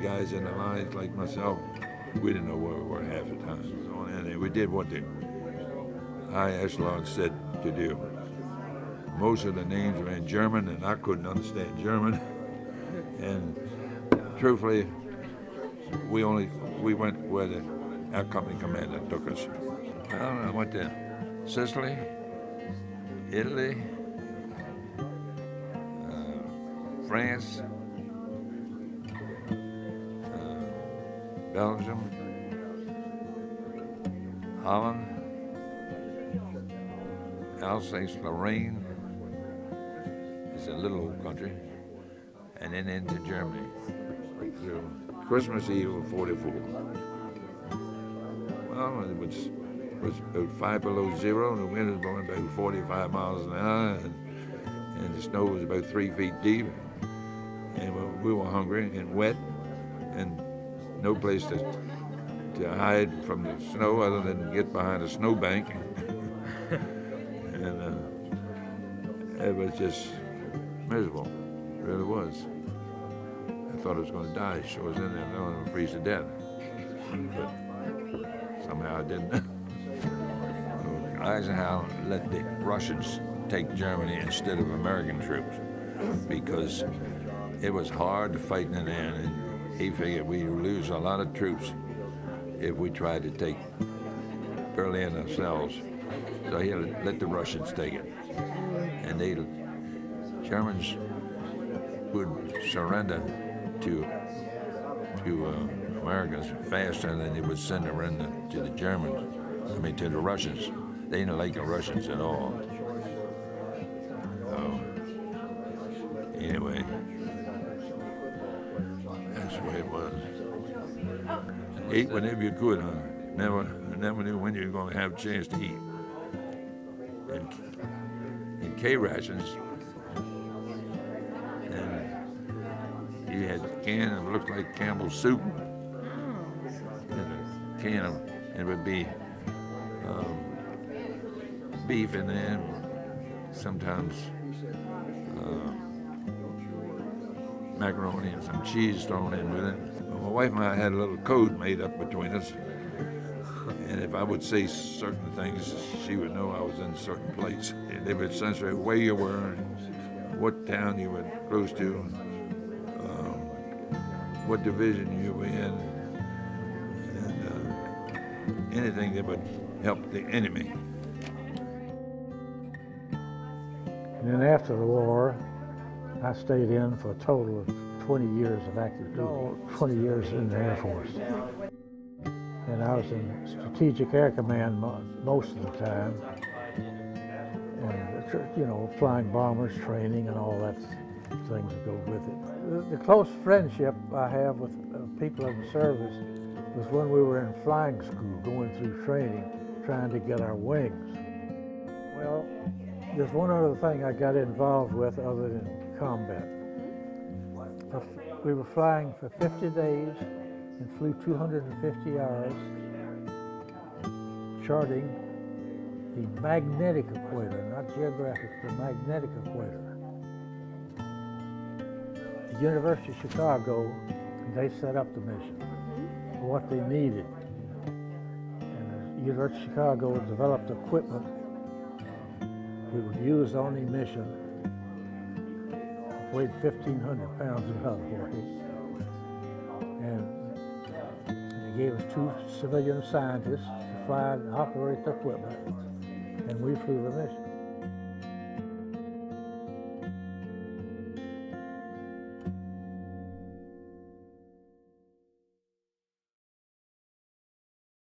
guys in the lines like myself, we didn't know where we were half the time. And we did what the high echelon said to do. Most of the names were in German, and I couldn't understand German. And truthfully, we went where our company commander took us. Well, I went to Sicily, Italy, France, Belgium, Holland, Alsace-Lorraine. It's a little old country, and then into Germany. So Christmas Eve of '44. Well, it was about 5 below zero, and the wind was blowing about 45 miles an hour, and the snow was about 3 feet deep, and we were hungry and wet, and no place to hide from the snow other than get behind a snowbank. And it was just miserable. It really was. I thought I was going to die. So I was in there, I was going to freeze to death. But somehow I didn't. Eisenhower let the Russians take Germany instead of American troops because it was hard to fight in there, and he figured we'd lose a lot of troops if we tried to take Berlin ourselves. So he let the Russians take it. And the Germans would surrender to Americans faster than they would surrender to the Germans. I mean, to the Russians. They didn't like the Russians at all. So, anyway, that's the way it was. Eat whenever you could, huh? Never knew when you were going to have a chance to eat. And K rations, and you had a can that looked like Campbell's soup, and a can of, it would be beef in there, sometimes macaroni and some cheese thrown in with it. My wife and I had a little code made up between us, and if I would say certain things, she would know I was in a certain place. They would censor where you were, what town you were close to, what division you were in, and anything that would help the enemy. And then after the war, I stayed in for a total of 20 years of active duty, 20 years in the Air Force. And I was in Strategic Air Command most of the time, and you know, flying bombers, training, and all that things that go with it. The close friendship I have with people in the service was when we were in flying school, going through training, trying to get our wings. Well, there's one other thing I got involved with other than combat. We were flying for 50 days and flew 250 hours, charting the magnetic equator, not geographic, the magnetic equator. The University of Chicago, they set up the mission for what they needed. And the University of Chicago developed equipment we would use on the mission. It weighed 1,500 pounds about weight. And they gave us 2 civilian scientists to fly and operate the equipment, and we flew the mission.